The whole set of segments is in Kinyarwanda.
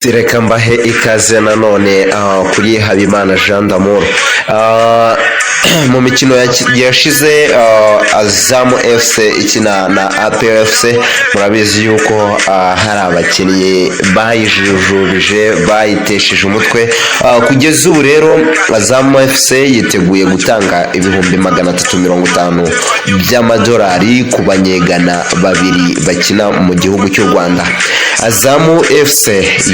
Reka mbahe ikaze nanone kuri Habimana Jean d'Amour. Mu mikino yashize Azam FC ikina na APR FC, murabizi yuko hari abakinnyi bayijujubije bayitesheje umutwe. Kugeza ubu rero Azam FC yiteguye gutanga ibihumbi 350 by'amadolari ku banyegana babiri bakina mu gihugu cy'u Rwanda. Azam FC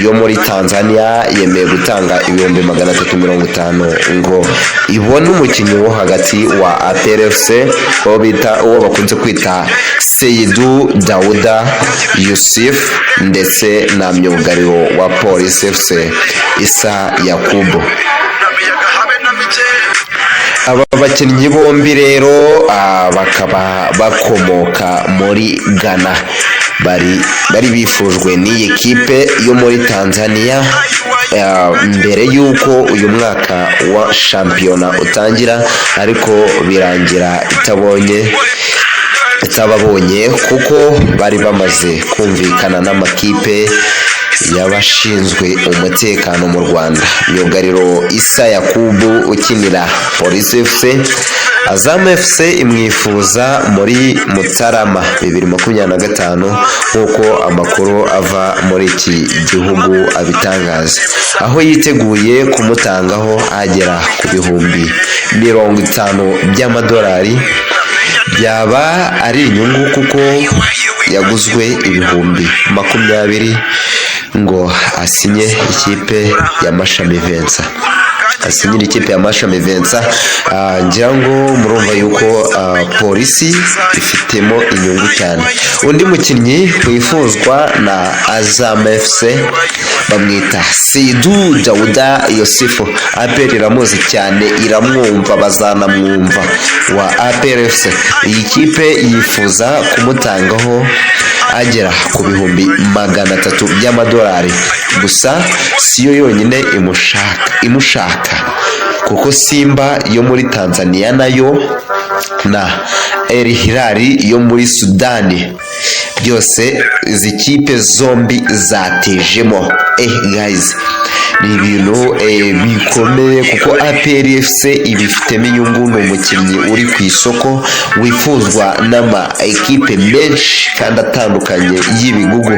yo muri Tanzania yemeye gutanga ibihumbi 350 ngo ibone umukinnyi wo hagati wa APR FC uwo bakunze kwita Seydou Daouda Yusuf ndetse na myugariro wa Police FC Issa Yakubu. Aba bakinnyi bombi rero bakaba bakomoka muri Ghana, bari bifujwe n'iyi ekipe yo muri Tanzania mbere yuko uyu mwaka wa shampiyona utangira, ariko birangira itababonye kuko bari bamaze kumvikana n'amakipe y'abashinzwe umutekano mu Rwanda. Myugariro Issa Yakubu ukinira Police FC, Azam FC imwifuza muri Mutarama 2025 nk'uko amakuru ava muri iki gihugu abitangaza, aho yiteguye kumutangaho agera ku bihumbi 50 by'amadolari. Byaba ari inyungu kuko yaguzwe ibihumbi 20 ngo asinye ikipe ya Mashami Vincent. Asinyira ikipe ya Mashami Vincent. Ngira ngo murumva yuko polisi ifitemo inyungu cyane. Undi mukinnyi wifuzwa na Azam FC bamwita Seydou Daouda Yusuf. APR iramuzi cyane, iramwumva, bazanamwumva wa APR FC. Iyi kipe yifuza kumutangaho agera ku bihumbi 300 by'amadolari. Gusa siyo yonyine imushaka kuko Simba yo muri Tanzania nayo na El Hilal yo muri Sudani, byose izi kipe zombi zatejemo. Guys, ni ibintu bikomeye kuko APR FC ibifitemo inyungu. Ni umukinnyi uri ku isoko wifuzwa n'ama ekipe menshi kandi atandukanye y'ibigugu.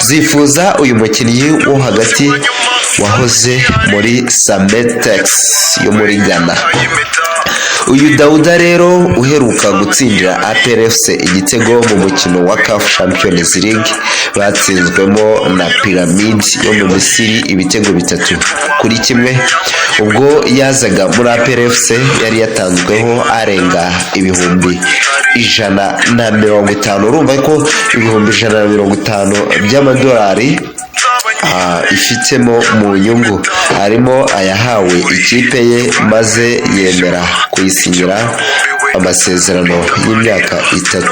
Zifuza uyu mukinnyi wo hagati wahoze muri Sametex yo muri Ghana. Uyu Daouda rero uheruka gutsindira APR FC igitego mu mukino wa CAF Champions League batsinzwemo na Pyramid yo mu Misiri ibitego 3-1. Ubwo yazaga muri APR FC yari yatanzweho arenga ibihumbi 150. Urumva ko ibihumbi 150 by'amadolari ifitemo mu nyungu, harimo ayahawe ikipe ye maze yemera kuyisinyira amasezerano y'imyaka 3.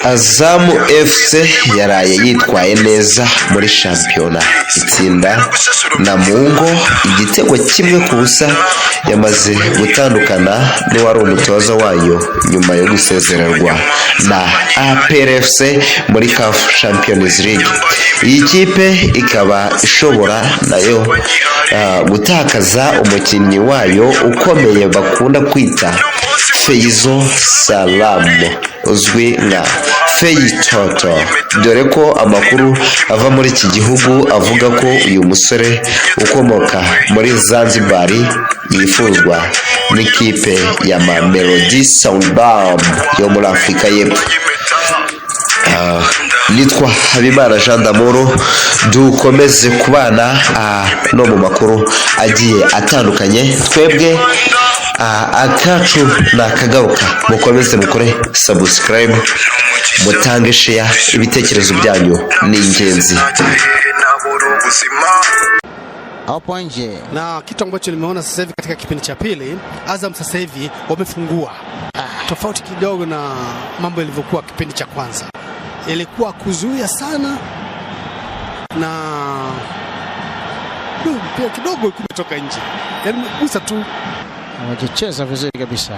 Azam FC yaraye yitwaye neza muri shampiyona, itsinda na Mungo igitego 1-0. Yamaze gutandukana n'uwari umutoza wayo nyuma yo gusezererwa na APR FC muri CAF Champions League. Iyi kipe ikaba ishobora nayo gutakaza umukinnyi wayo ukomeye bakunda kwita Feizo Salam uzwi nka Feitoto, dore ko amakuru ava muri iki gihugu avuga ko uyu musore ukomoka muri Zanzibar yifuzwa n'ikipe ya Mamelodi Sundowns yo muri Afrika y'Epfo. Nitwa Habimana Jean d'Amour, dukomeze kubana no mu makuru agiye atandukanye. Twebwe akacu nakagaruka, mukomeze mukore subscribe, mutange share, ibitekerezo byanyu ni ingenzi. Hapo nje na kitu ambacho nimeona sasa hivi katika kipindi cha pili, Azam sasa hivi wamefungua tofauti kidogo na mambo yalivyokuwa kipindi cha kwanza. Ilikuwa kuzuia sana na pia kidogo kumetoka nje, yani gusa tu, wamecheza vizuri kabisa.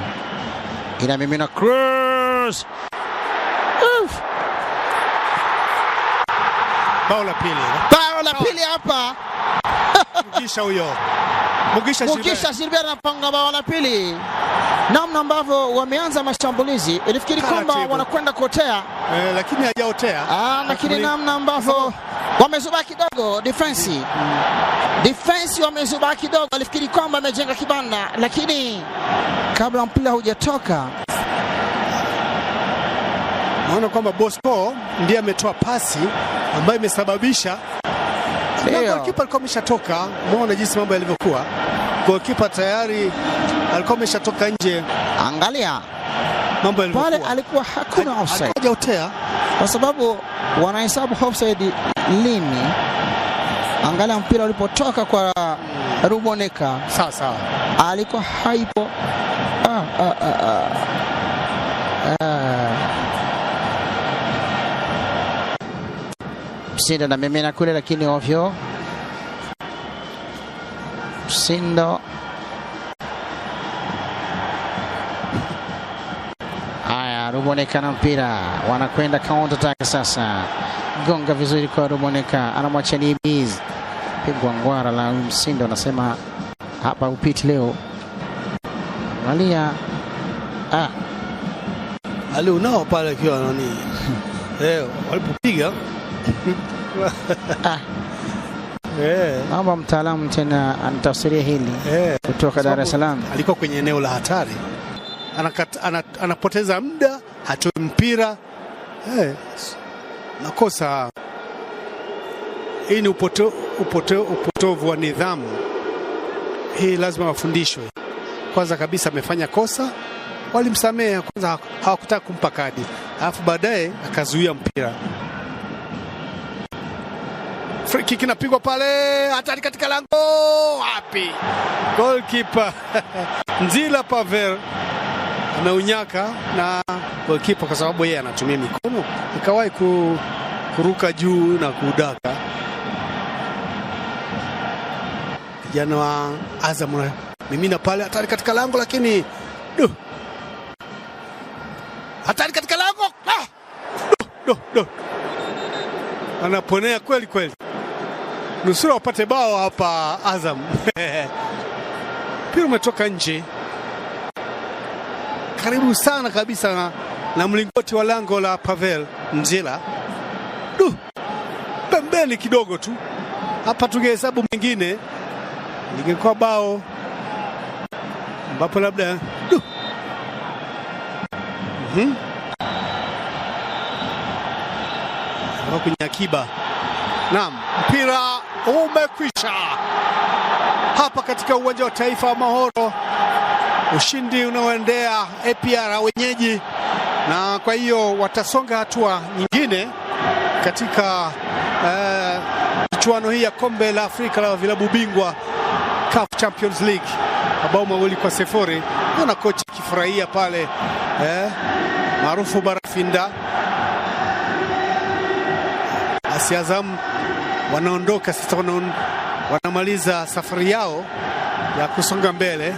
Ina mimina cross Bao la pili. Bao la pili hapa. Mugisha huyo. Mugisha Gilbert anapanga bao la pili. Namna ambavyo wameanza mashambulizi ilifikiri kwamba wanakwenda kuotea, lakini hajaotea. Lakini namna ambavyo wamezuba kidogo defense wamezuba kidogo, alifikiri kwamba amejenga kibanda, lakini kabla mpira hujatoka naona kwamba Bosco ndiye ametoa pasi ambayo imesababisha goalkeeper alikuwa ameshatoka. Muone jinsi mambo yalivyokuwa. Goalkeeper tayari alikuwa ameshatoka nje. Angalia mambo yalivyokuwa. Pale alikuwa hakuna offside. Hajaotea kwa sababu wanahesabu offside lini. Angalia mpira ulipotoka kwa Ruboneka. Sawa. Alikuwa haipo. Msindo na mimina kule, lakini ovyo. Msindo. Haya, Ruboneka na mpira. Wanakwenda counter attack sasa. Gonga vizuri kwa Ruboneka. Anamwachia Nibiz. Pigwa ngwara la Msindo, anasema hapa upiti leo. Angalia. Ali unao pale akiwa nani? Walipopiga Naomba mtaalamu tena anatafsiria hili kutoka Dar es Salaam. Alikuwa kwenye eneo la hatari, anapoteza muda, hatoe mpira. Makosa. Hii ni upotovu wa nidhamu. Hii lazima wafundishwe. Kwanza kabisa amefanya kosa, walimsamehe kwanza, hawakutaka kumpa kadi, alafu baadaye akazuia mpira. Free kick inapigwa pale, hatari katika lango, wapi? Goalkeeper Nzila Pavel ameunyaka na goalkeeper kwa sababu yeye anatumia mikono, ikawahi kuruka juu na kudaka. Kijana wa Azam mimina pale, hatari katika lango, lakini hatari katika lango, anaponea kweli. Nusura wapate bao hapa Azam. Mpira umetoka nje karibu sana kabisa na mlingoti wa lango la Pavel Nzila. Pembeni kidogo tu. Hapa tungehesabu mengine, lingekuwa bao ambapo labda kwenye akiba. Naam, mpira umekwisha hapa katika uwanja wa Taifa wa Mahoro. Ushindi unaoendea APR wenyeji, na kwa hiyo watasonga hatua nyingine katika michuano hii ya kombe la Afrika la vilabu bingwa CAF Champions League. Mabao 2-0. Naona kocha kifurahia pale maarufu Barafinda. Azam wanaondoka sasa, wanamaliza safari yao ya kusonga mbele.